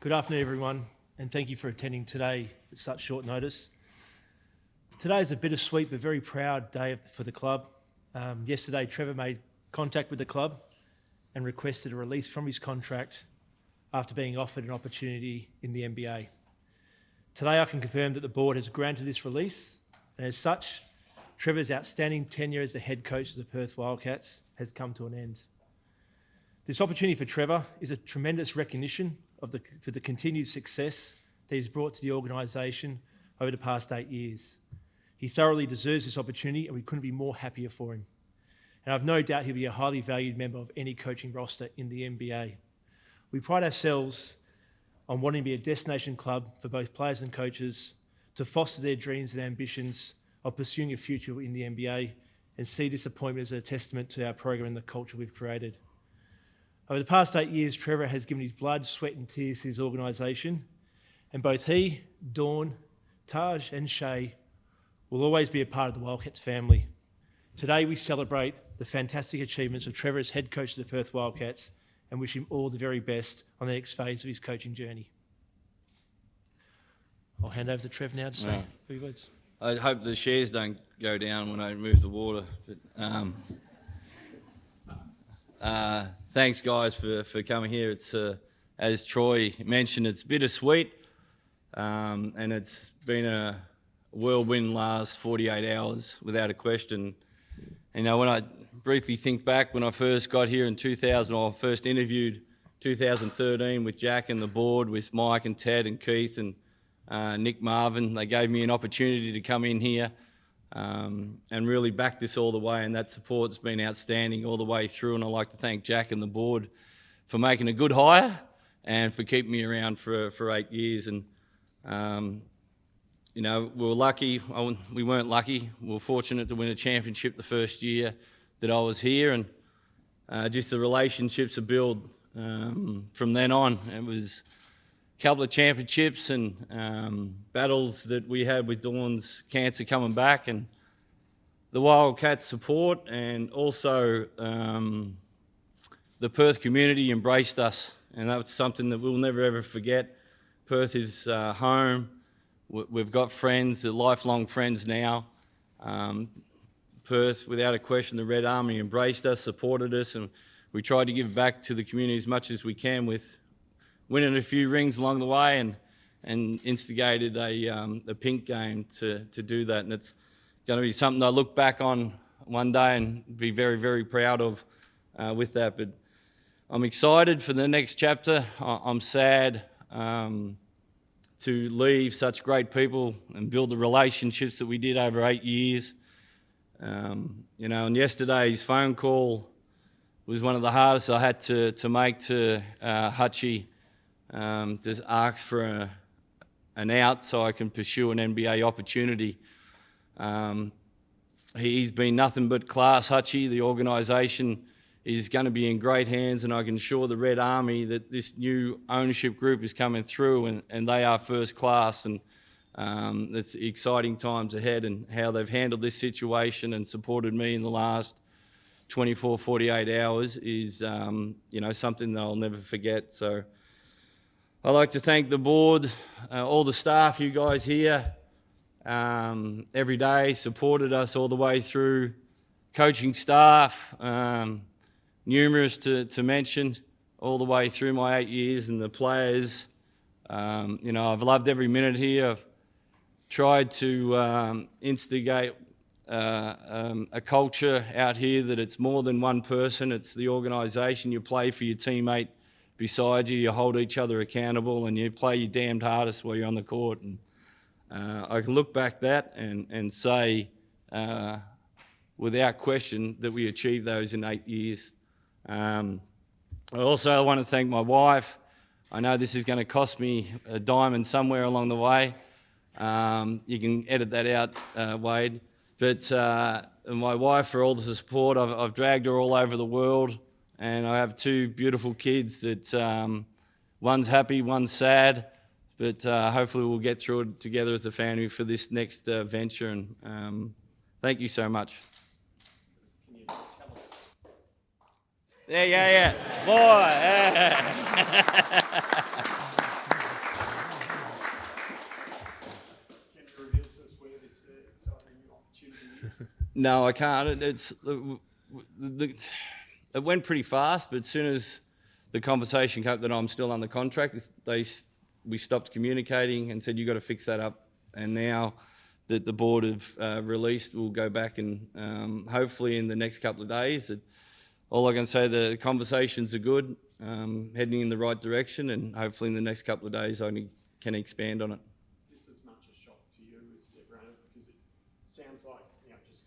Good afternoon, everyone, and thank you for attending today at such short notice. Today is a bittersweet but very proud day for the club. Yesterday, Trevor made contact with the club and requested a release from his contract after being offered an opportunity in the NBA. Today, I can confirm that the board has granted this release, and as such, Trevor's outstanding tenure as the head coach of the Perth Wildcats has come to an end. This opportunity for Trevor is a tremendous recognition for the continued success that he's brought to the organisation over the past 8 years. He thoroughly deserves this opportunity and we couldn't be more happier for him. And I've no doubt he'll be a highly valued member of any coaching roster in the NBA. We pride ourselves on wanting to be a destination club for both players and coaches to foster their dreams and ambitions of pursuing a future in the NBA and see this appointment as a testament to our program and the culture we've created. Over the past 8 years, Trevor has given his blood, sweat and tears to his organisation, and both he, Dawn, Taj and Shay will always be a part of the Wildcats family. Today we celebrate the fantastic achievements of Trevor as head coach of the Perth Wildcats and wish him all the very best on the next phase of his coaching journey. I'll hand over to Trev now to say a few words. I hope the shares don't go down when I move the water. But, thanks, guys, for coming here. It's as Troy mentioned, it's bittersweet, and it's been a whirlwind last 48 hours, without a question. You know, when I briefly think back when I first got here in 2000, or first interviewed 2013 with Jack and the board, with Mike and Ted and Keith and Nick Marvin, they gave me an opportunity to come in here and really back this all the way, and that support's been outstanding all the way through, and I'd like to thank Jack and the board for making a good hire and for keeping me around for 8 years. And you know, we were lucky, we weren't lucky, we were fortunate to win a championship the first year that I was here, and just the relationships are built from then on. It was a couple of championships and battles that we had with Dawn's cancer coming back, and the Wildcats support, and also the Perth community embraced us, and that was something that we'll never ever forget. Perth is home. We've got friends, they're lifelong friends now. Perth, without a question, the Red Army embraced us, supported us, and we tried to give back to the community as much as we can with winning a few rings along the way, and instigated a pink game to do that. And it's going to be something I look back on one day and be very, very proud of with that. But I'm excited for the next chapter. I'm sad to leave such great people and build the relationships that we did over 8 years. You know, and yesterday's phone call was one of the hardest I had to make to Hutchie. Just ask for an out so I can pursue an NBA opportunity. He's been nothing but class, Hutchie. The organisation is going to be in great hands, and I can assure the Red Army that this new ownership group is coming through, and they are first class, and it's exciting times ahead, and how they've handled this situation and supported me in the last 24, 48 hours is you know, something that I'll never forget. So I'd like to thank the board, all the staff, you guys here, every day, supported us all the way through, coaching staff, numerous to mention, all the way through my 8 years, and the players. You know, I've loved every minute here. I've tried to instigate a culture out here that it's more than one person, it's the organisation. You play for your teammate beside you, you hold each other accountable, and you play your damned hardest while you're on the court. And I can look back that and say, without question, that we achieved those in 8 years. I also want to thank my wife. I know this is going to cost me a diamond somewhere along the way. You can edit that out, Wade. But my wife, for all the support, I've dragged her all over the world. And I have two beautiful kids that one's happy, one's sad, but hopefully we'll get through it together as a family for this next venture. And thank you so much. Yeah. Boy. Yeah. No, I can't. It went pretty fast, but as soon as the conversation came that I'm still under contract, we stopped communicating and said, "You got to fix that up." And now that the board have released, we'll go back and hopefully in the next couple of days. All I can say, the conversations are good, heading in the right direction, and hopefully in the next couple of days I can expand on it. Is this as much a shock to you as everyone else? Because it sounds like, just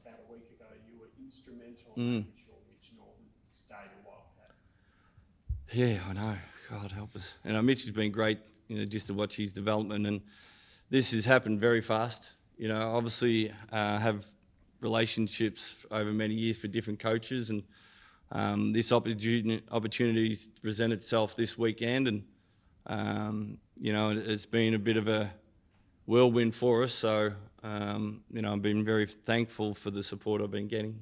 about a week ago you were instrumental in making sure Mitch Norton stayed a Wildcat. Yeah, I know. God help us. And Mitch has been great, just to watch his development. And this has happened very fast. Obviously have relationships over many years for different coaches, and this opportunity present itself this weekend, and it's been a bit of a whirlwind for us. So I've been very thankful for the support I've been getting. Can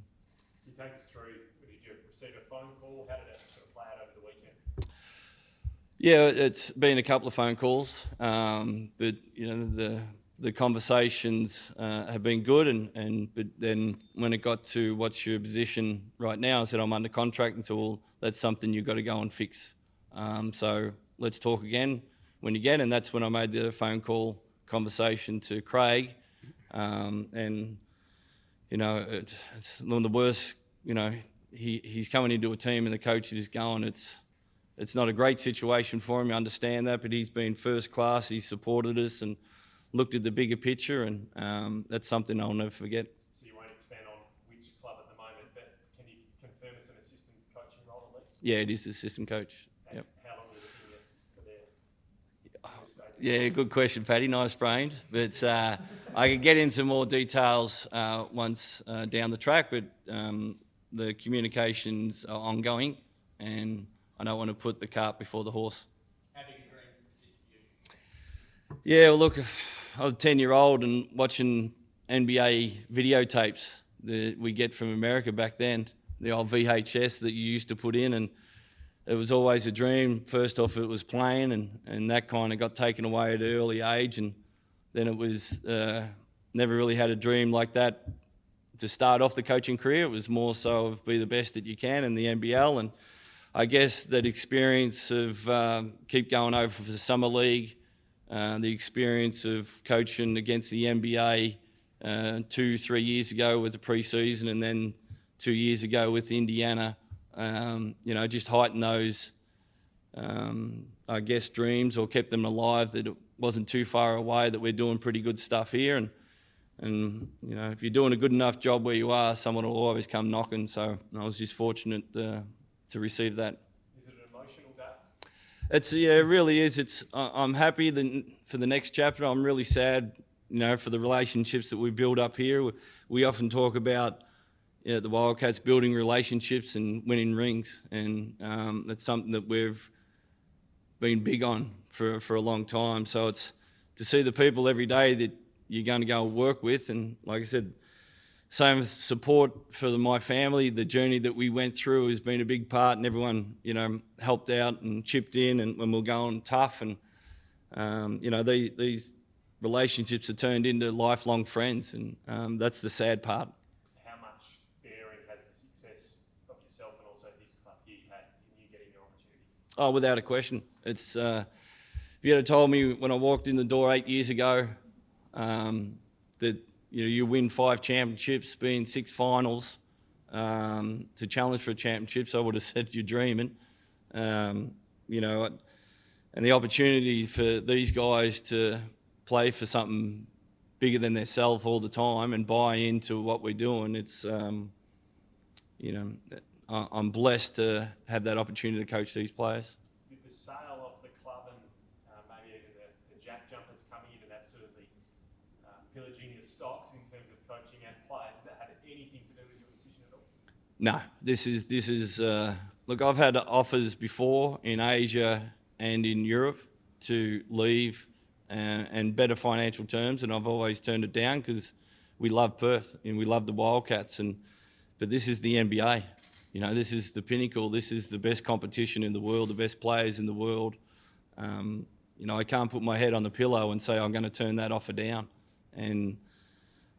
you take us through? Did you receive a phone call? How did that sort of play out over the weekend? Yeah, it's been a couple of phone calls, but the conversations have been good, but then when it got to what's your position right now, I said I'm under contract, and so well, that's something you've got to go and fix. So let's talk again when you get, and that's when I made the phone call conversation to Craig, and it's one of the worst. He's coming into a team and the coach is going. It's not a great situation for him. I understand that, but he's been first class. He's supported us and looked at the bigger picture, and that's something I'll never forget. So you won't expand on which club at the moment, but can you confirm it's an assistant coaching role at least? Yeah, it is assistant coach. Yep. How long are you looking at for their? Yeah, good question, Paddy. Nice brained. But I can get into more details once down the track, but the communications are ongoing, and I don't want to put the cart before the horse. How big a dream is this for you? Yeah, well, look, I was 10-year-old and watching NBA videotapes that we get from America back then, the old VHS that you used to put in, and it was always a dream. First off, it was playing, and that kind of got taken away at an early age, and then it was never really had a dream like that to start off the coaching career. It was more so of be the best that you can in the NBL, and I guess that experience of keep going over for the summer league, the experience of coaching against the NBA 2-3 years ago with the preseason, and then 2 years ago with Indiana, just heightened those, I guess, dreams, or kept them alive, that it wasn't too far away, that we're doing pretty good stuff here. And if you're doing a good enough job where you are, someone will always come knocking. So I was just fortunate to receive that. Is it an emotional day? It really is. I'm happy for the next chapter. I'm really sad, for the relationships that we build up here. We often talk about the Wildcats building relationships and winning rings, and that's something that we've been big on for a long time. So it's to see the people every day that you're going to go work with, and like I said, same support for my family. The journey that we went through has been a big part, and everyone, helped out and chipped in, and when we're going tough, and these relationships are turned into lifelong friends, and that's the sad part. How much bearing has the success of yourself and also this club here had in you getting your opportunity? Oh, without a question. It's if you had told me when I walked in the door 8 years ago that you win 5 championships, be in 6 finals, to challenge for championships, I would have said you're dreaming. And the opportunity for these guys to play for something bigger than themselves all the time and buy into what we're doing, it's I'm blessed to have that opportunity to coach these players. Did the sale of the club and maybe even the jack jumpers coming in and absolutely pillaging your stocks in terms of coaching and players, has that had anything to do with your decision at all? No, this is look, I've had offers before in Asia and in Europe to leave and better financial terms, and I've always turned it down because we love Perth and we love the Wildcats, but this is the NBA. This is the Pinnacle. This is the best competition in the world, the best players in the world. I can't put my head on the pillow and say I'm going to turn that offer down. And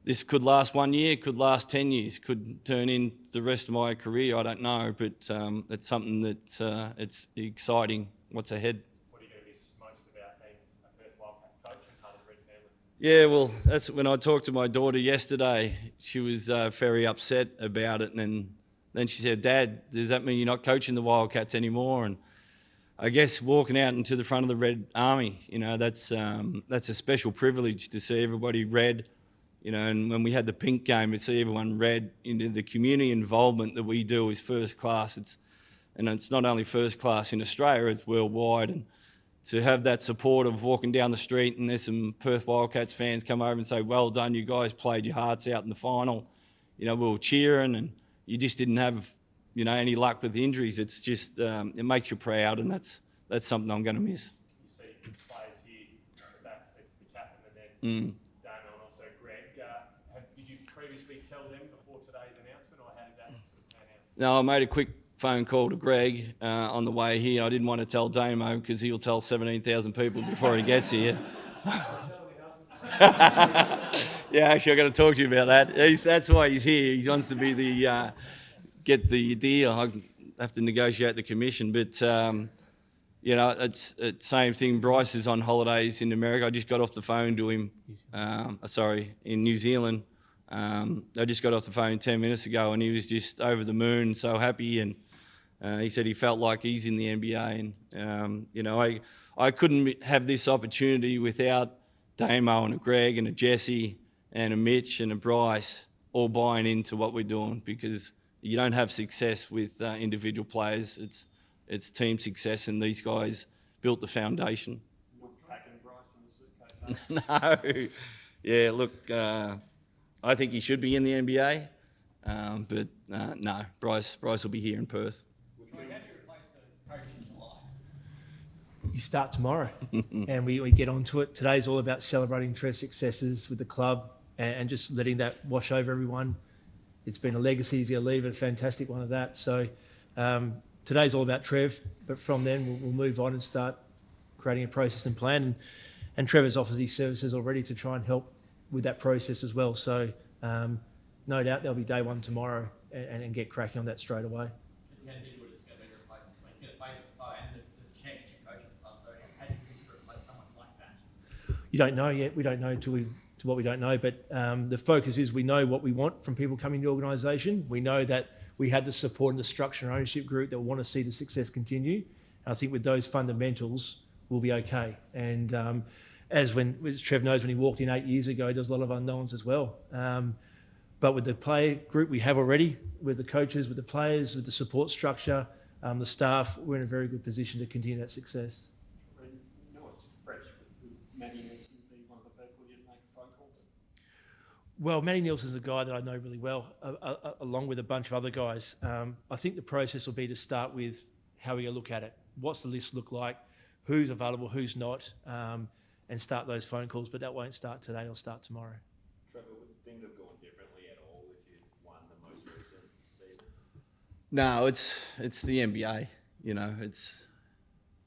this could last 1 year, could last 10 years, could turn into the rest of my career. I don't know, but it's something that it's exciting what's ahead. What are you going to miss most about being a Perth Wildcat coach and part of the Red family? Yeah, well, that's when I talked to my daughter yesterday. She was very upset about it, and then she said, "Dad, does that mean you're not coaching the Wildcats anymore?" And I guess walking out into the front of the Red Army, that's a special privilege to see everybody red, and when we had the pink game, to see everyone red. The community involvement that we do is first class. It's not only first class in Australia, it's worldwide. And to have that support of walking down the street and there's some Perth Wildcats fans come over and say, "Well done, you guys played your hearts out in the final." We were cheering, and you just didn't have any luck with the injuries. It's just it makes you proud, and that's something I'm going to miss. You see players here at the back, the captain, and then Damo and also Greg. Did you previously tell them before today's announcement, or how did that sort of pan out? No, I made a quick phone call to Greg on the way here. I didn't want to tell Damo because he'll tell 17,000 people before he gets here. Yeah, actually, I've got to talk to you about that. That's why he's here. He wants to be get the deal. I have to negotiate the commission, but it's the same thing. Bryce is on holidays in America. I just got off the phone to him. In New Zealand. I just got off the phone 10 minutes ago, and he was just over the moon, so happy, and he said he felt like he's in the NBA. And I couldn't have this opportunity without Damo and a Greg and a Jesse and a Mitch and a Bryce all buying into what we're doing, because you don't have success with individual players. It's team success, and these guys built the foundation. Not tracking Bryce in the suitcase. No. Yeah, look, I think he should be in the NBA, but no, Bryce will be here in Perth. You start tomorrow, and we get onto it. Today's all about celebrating Trev's successes with the club and just letting that wash over everyone. It's been a legacy. He's going to leave a fantastic one of that. So today's all about Trev, but from then we'll move on and start creating a process and plan. And Trevor's offered these services already to try and help with that process as well. So no doubt there'll be day one tomorrow and get cracking on that straight away. You don't know yet. We don't know to what we don't know. But the focus is we know what we want from people coming to the organisation. We know that we have the support and the structure and ownership group that want to see the success continue. And I think with those fundamentals, we'll be okay. And as Trev knows, when he walked in 8 years ago, there's a lot of unknowns as well. But with the player group we have already, with the coaches, with the players, with the support structure, the staff, we're in a very good position to continue that success. It's fresh, but Matty Nielsen be one of the people you'd make a phone call to? Well, Matty Nielsen's a guy that I know really well, along with a bunch of other guys. I think the process will be to start with how we look at it. What's the list look like? Who's available? Who's not? And start those phone calls. But that won't start today. It'll start tomorrow. Trevor, would things have gone differently at all if you'd won the most recent season? No, it's the NBA.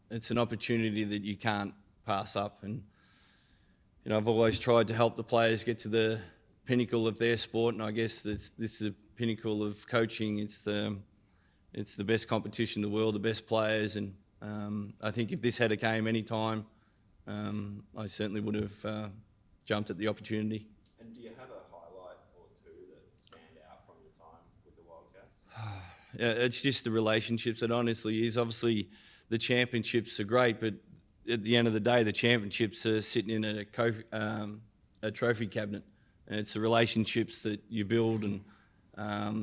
It's an opportunity that you can't pass up, and I've always tried to help the players get to the pinnacle of their sport, and I guess this is the pinnacle of coaching. It's the best competition in the world, the best players, and I think if this had a game any time, I certainly would have jumped at the opportunity. And do you have a highlight or two that stand out from your time with the Wildcats? Yeah, it's just the relationships. It honestly is. Obviously, the championships are great, but at the end of the day, the championships are sitting in a trophy cabinet, and it's the relationships that you build, and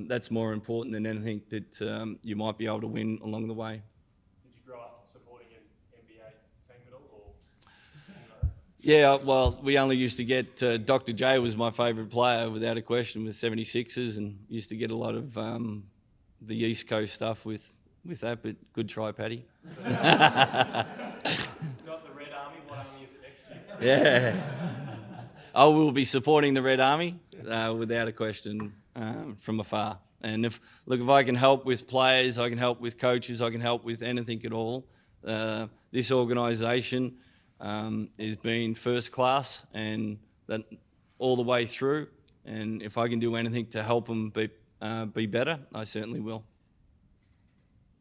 that's more important than anything that you might be able to win along the way. Did you grow up supporting an NBA team at all? Or? Yeah, well, we only used to get Dr. J was my favourite player, without a question, with 76ers, and used to get a lot of the East Coast stuff with that, but good try, Paddy. Got the Red Army. What army is it next year? Yeah. I will be supporting the Red Army, without a question, from afar. And if I can help with players, I can help with coaches, I can help with anything at all. This organisation has been first class, and that all the way through. and if I can do anything to help them be better, I certainly will.